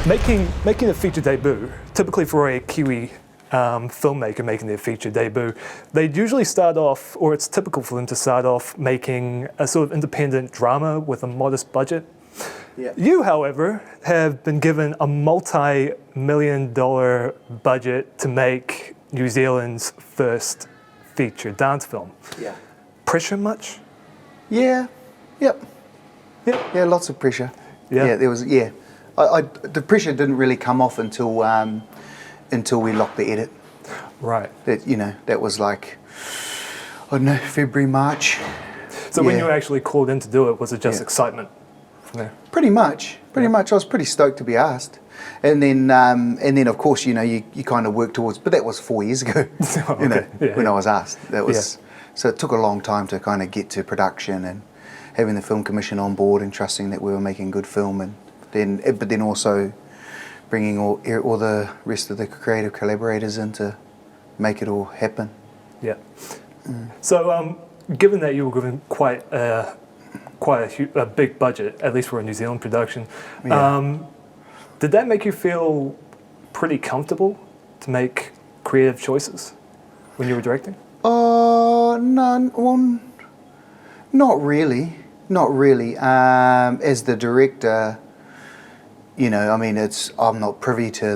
Making a feature debut, typically for a Kiwi filmmaker making their feature debut, they'd usually start off, or it's typical for them to start off making a sort of independent drama with a modest budget. Yeah. You, however, have been given a multi-million-dollar budget to make New Zealand's first feature dance film. Yeah. Pressure much? Yeah. Yep. Yeah. Yeah. Lots of pressure. Yeah. Yeah. There was. Yeah. The pressure didn't really come off until we locked the edit. Right. That was like, I don't know, February, March. So when you were actually called in to do it, was it just excitement from there? Pretty much. I was pretty stoked to be asked. And then of course, you kind of work towards, but that was 4 years ago, when I was asked. That was, so it took a long time to kind of get to production and having the film commission on board and trusting that we were making good film, but then also bringing all the rest of the creative collaborators in to make it all happen. Yeah. So, given that you were given quite a big budget, at least for a New Zealand production, did that make you feel pretty comfortable to make creative choices when you were directing? None. Well, not really. Not really. As the director, I'm not privy to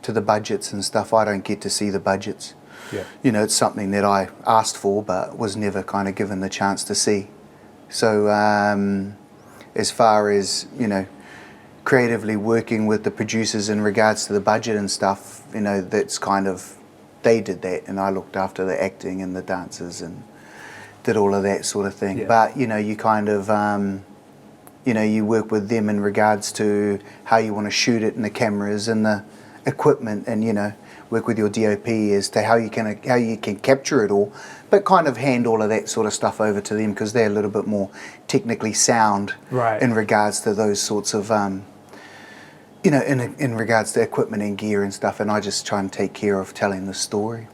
the budgets and stuff. I don't get to see the budgets. Yeah. It's something that I asked for but was never kind of given the chance to see. So as far as, creatively working with the producers in regards to the budget and stuff, that's kind of, they did that and I looked after the acting and the dancers and did all of that sort of thing. Yeah. But, you kind of, you work with them in regards to how you want to shoot it and the cameras and the equipment and, work with your DOP as to how you can capture it all, but kind of hand all of that sort of stuff over to them because they're a little bit more technically sound in regards to those sorts of, in regards to equipment and gear and stuff, and I just try and take care of telling the story.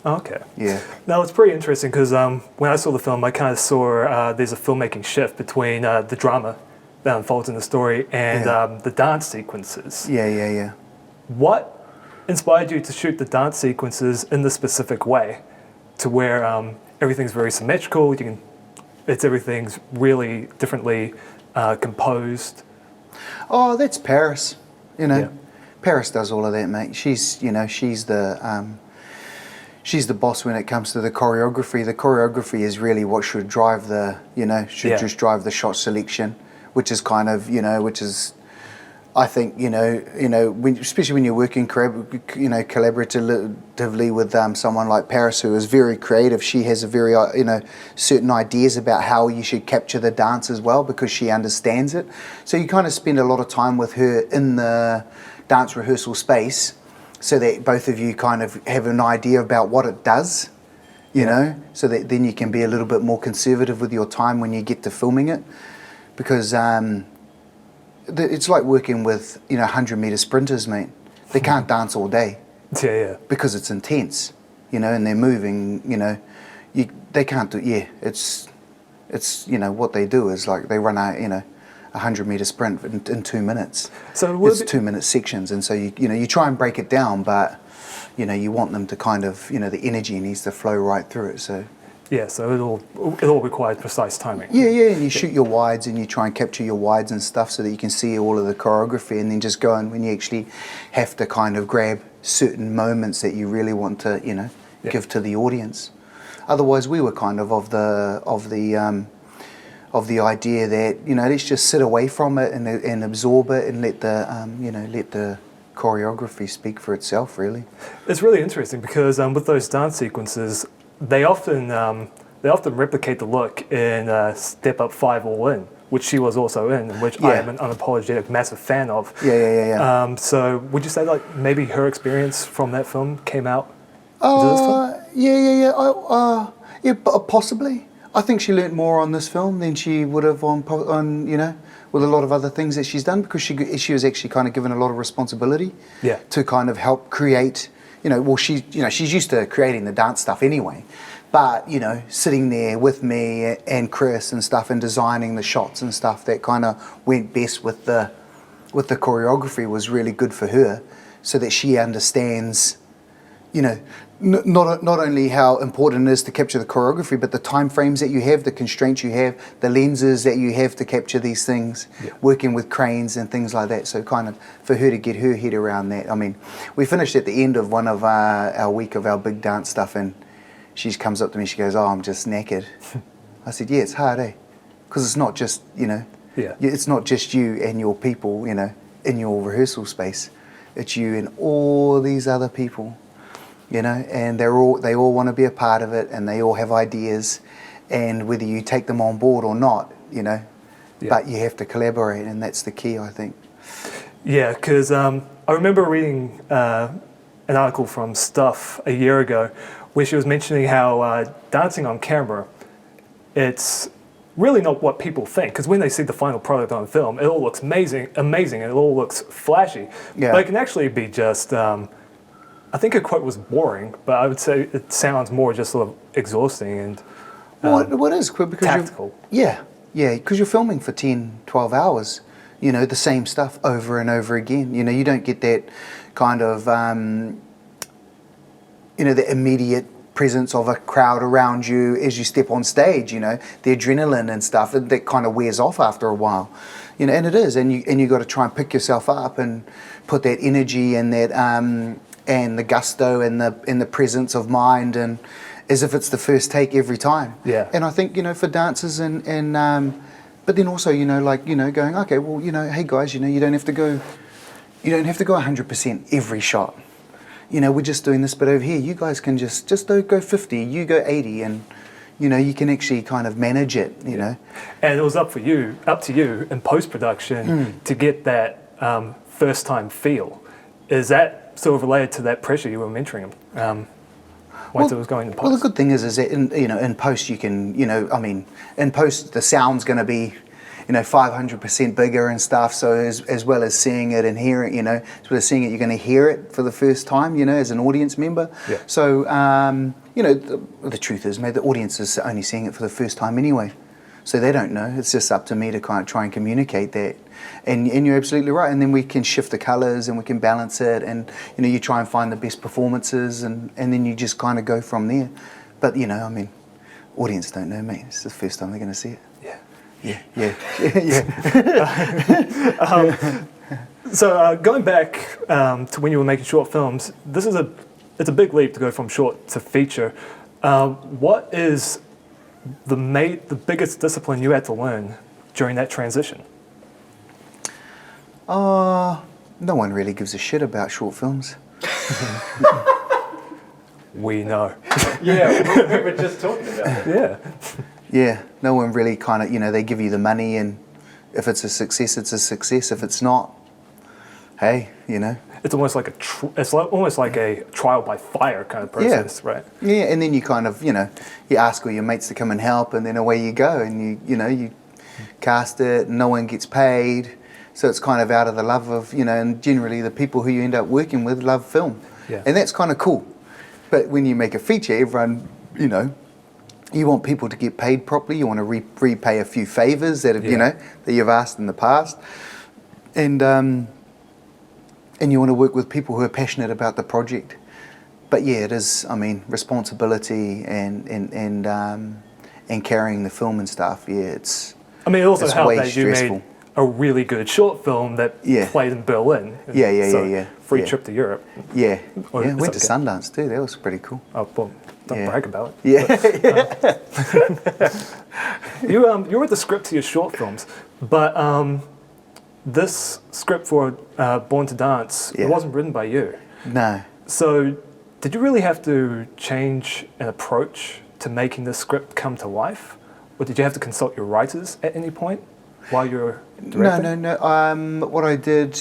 Okay. Yeah. Now it's pretty interesting because when I saw the film, I kind of saw there's a filmmaking shift between the drama that unfolds in the story and the dance sequences. Yeah. What inspired you to shoot the dance sequences in this specific way, to where everything's very symmetrical? Everything's really differently composed. Oh, that's Paris. Paris does all of that, mate. She's the boss when it comes to the choreography. The choreography is really what should drive just drive the shot selection, which is kind of, I think, especially when you're working, collaboratively with someone like Paris, who is very creative. She has a very, certain ideas about how you should capture the dance as well, because she understands it. So you kind of spend a lot of time with her in the dance rehearsal space, so that both of you kind of have an idea about what it does, so that then you can be a little bit more conservative with your time when you get to filming it, because it's like working with 100-meter sprinters, mate. They can't dance all day. Yeah. Because it's intense, and they're moving. They can't do. Yeah, it's what they do is like they run a 100-meter sprint in 2 minutes. So it's 2-minute sections, and so you try and break it down, but you want them to kind of the energy needs to flow right through it. So. Yeah, so it all requires precise timing. Yeah, and you shoot your wides and you try and capture your wides and stuff so that you can see all of the choreography, and then just go and when you actually have to kind of grab certain moments that you really want to, give to the audience. Otherwise, we were kind of the idea that let's just sit away from it and absorb it and let the choreography speak for itself. Really, it's really interesting because with those dance sequences, they often replicate the look in Step Up 5 All In, which she was also in, which I am an unapologetic massive fan of. Yeah. So would you say like maybe her experience from that film came out into this film? Possibly. I think she learnt more on this film than she would have on with a lot of other things that she's done, because she was actually kind of given a lot of responsibility to kind of help create. She's used to creating the dance stuff anyway, but sitting there with me and Chris and stuff and designing the shots and stuff that kind of went best with the with the choreography was really good for her, so that she understands, you know, not only how important it is to capture the choreography, but the time frames that you have, the constraints you have, the lenses that you have to capture these things, working with cranes and things like that. So kind of for her to get her head around that. I mean, we finished at the end of one of our week of our big dance stuff, and she comes up to me, she goes, "Oh, I'm just knackered." I said, "Yeah, it's hard, eh? Because it's not just, you know, it's not just you and your people, you know, in your rehearsal space. It's you and all these other people, you know, and they all want to be a part of it, and they all have ideas, and whether you take them on board or not, you know, but you have to collaborate, and that's the key, I think." Yeah, because I remember reading an article from Stuff a year ago where she was mentioning how dancing on camera, it's really not what people think, because when they see the final product on film, it all looks amazing, and it all looks flashy. Yeah. But it can actually be just, I think her quote was boring, but I would say it sounds more just sort of exhausting and What is because tactical. Yeah, because you're filming for 10, 12 hours, you know, the same stuff over and over again. You know, you don't get that kind of, you know, the immediate presence of a crowd around you as you step on stage, you know, the adrenaline and stuff, that kind of wears off after a while, you know, and it is, and you got to try and pick yourself up and put that energy and that and the gusto and the presence of mind, and as if it's the first take every time. Yeah. And I think, you know, for dancers and but then also, you know, like, you know, going, okay, well, you know, hey guys, you know, you don't have to go 100% every shot. You know, we're just doing this bit over here. You guys can just go 50, you go 80, and, you know, you can actually kind of manage it, you know. And it was up to you in post-production to get that first-time feel. Is that sort of related to that pressure you were mentoring once it was going to post? Well, the good thing is that in post you can, you know, I mean, in post the sound's going to be, you know, 500% bigger and stuff. So as well as seeing it and hearing, you know, as well as seeing it, you're going to hear it for the first time, you know, as an audience member. Yeah. So, you know, the truth is, mate, the audience is only seeing it for the first time anyway. So they don't know. It's just up to me to kind of try and communicate that. And you're absolutely right. And then we can shift the colours and we can balance it. And, you know, you try and find the best performances and then you just kind of go from there. But, you know, I mean, audience don't know, mate. It's the first time they're going to see it. Yeah. So going back to when you were making short films, it's a big leap to go from short to feature. What is the biggest discipline you had to learn during that transition? No one really gives a shit about short films. We know. Yeah, we were just talking about it. Yeah. Yeah, no one really kind of, you know, they give you the money, and if it's a success, it's a success. If it's not, hey, you know. It's almost like almost like a trial by fire kind of process, right? Yeah, and then you kind of, you know, you ask all your mates to come and help, and then away you go, and you cast it, and no one gets paid, so it's kind of out of the love of, you know, and generally the people who you end up working with love film, and that's kind of cool. But when you make a feature, everyone, you know, you want people to get paid properly. You want to repay a few favours that you know that you've asked in the past, and you want to work with people who are passionate about the project. But yeah, it is. I mean, responsibility and carrying the film and stuff. Yeah, it's. I mean, it also it's helped way that you stressful. made a really good short film that played in Berlin. Yeah. Free trip to Europe. Yeah, Or yeah. it's Went to okay. Sundance too. That was pretty cool. Oh, well, don't Yeah. brag about it. Yeah. You wrote the script to your short films, but this script for Born to Dance, it wasn't written by you. No. So did you really have to change an approach to making the script come to life? Or did you have to consult your writers at any point while you were directing? No. What I did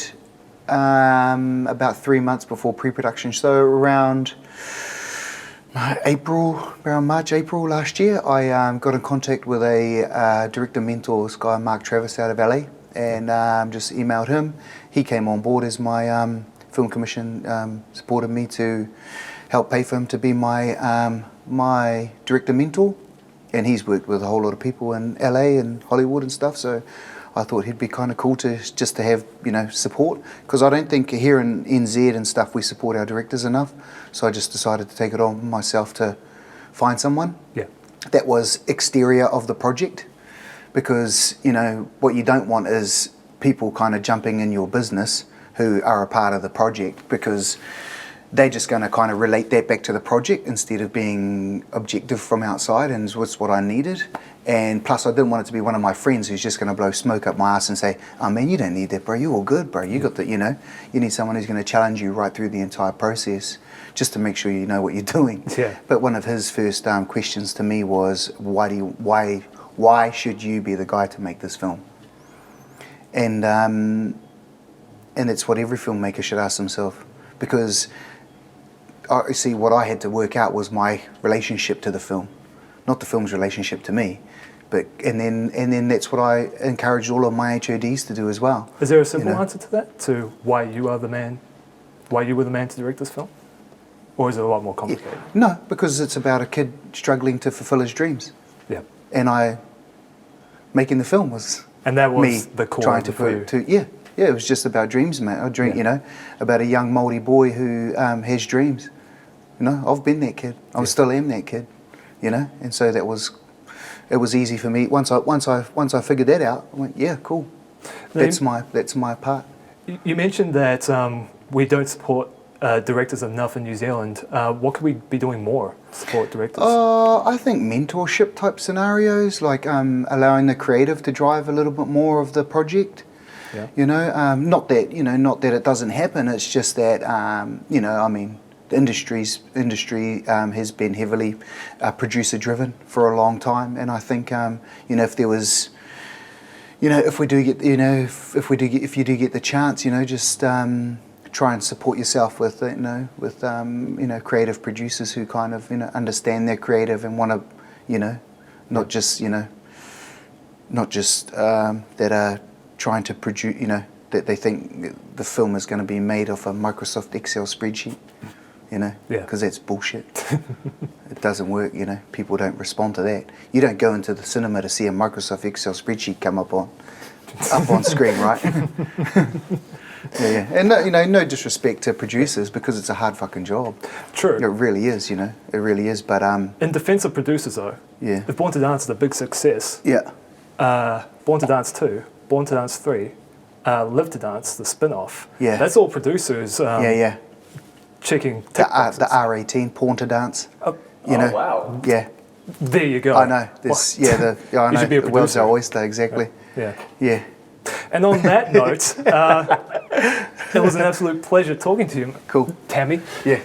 about 3 months before pre-production, so around March, April last year, I got in contact with a director mentor, this guy Mark Travis out of LA, and just emailed him. He came on board as my film commission, supported me to help pay for him to be my my director mentor, and he's worked with a whole lot of people in LA and Hollywood and stuff, so I thought he'd be kind of cool to just to have, you know, support, because I don't think here in NZ and stuff we support our directors enough. So I just decided to take it on myself to find someone that was exterior of the project, because, you know, what you don't want is people kind of jumping in your business who are a part of the project, because they're just going to kind of relate that back to the project instead of being objective from outside, and it's what I needed. And plus I didn't want it to be one of my friends who's just going to blow smoke up my ass and say, oh man, you don't need that, bro, you're all good, bro, you got the, you know, you need someone who's going to challenge you right through the entire process just to make sure you know what you're doing. But one of his first questions to me was, why should you be the guy to make this film? And it's what every filmmaker should ask themselves, because see, what I had to work out was my relationship to the film, not the film's relationship to me. But and then that's what I encouraged all of my HODs to do as well. Is there a simple answer to that? To why you were the man to direct this film? Or is it a lot more complicated? No, because it's about a kid struggling to fulfill his dreams. Yeah. And making the film was and that was me the core trying of the to put it it was just about dreams, man. I dream, you know, about a young Māori boy who has dreams. You know, I've been that kid. I still am that kid. You know, and so it was easy for me. Once I figured that out, I went, yeah, cool. That's my part. You mentioned that we don't support directors enough in New Zealand. What could we be doing more to support directors? I think mentorship type scenarios, like allowing the creative to drive a little bit more of the project. Yeah. You know, not that it doesn't happen. It's just that you know, I mean, the industry has been heavily producer driven for a long time, and I think you know, if there was, you know, if you do get the chance, you know, just try and support yourself with you know, creative producers who kind of, you know, understand they're creative and want to, you know, not just that are trying to produce, you know, that they think the film is going to be made off a Microsoft Excel spreadsheet, you know, because that's bullshit. It doesn't work, you know. People don't respond to that. You don't go into the cinema to see a Microsoft Excel spreadsheet come up on screen, right? Yeah. And no, you know, no disrespect to producers, because it's a hard fucking job. True. It really is, you know. It really is. But in defence of producers, though, if Born to Dance is a big success, Born to Dance 2, Born to Dance 3, Live to Dance, the spin-off, that's all producers checking tick boxes. The R18, Porn to Dance. You know? Wow. Yeah. There you go. I know. There's, I know. You should be a the world's producer. our oyster, exactly. Yeah. And on that note, it was an absolute pleasure talking to you. Cool. Tammy. Yeah.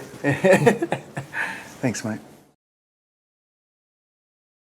Thanks, mate.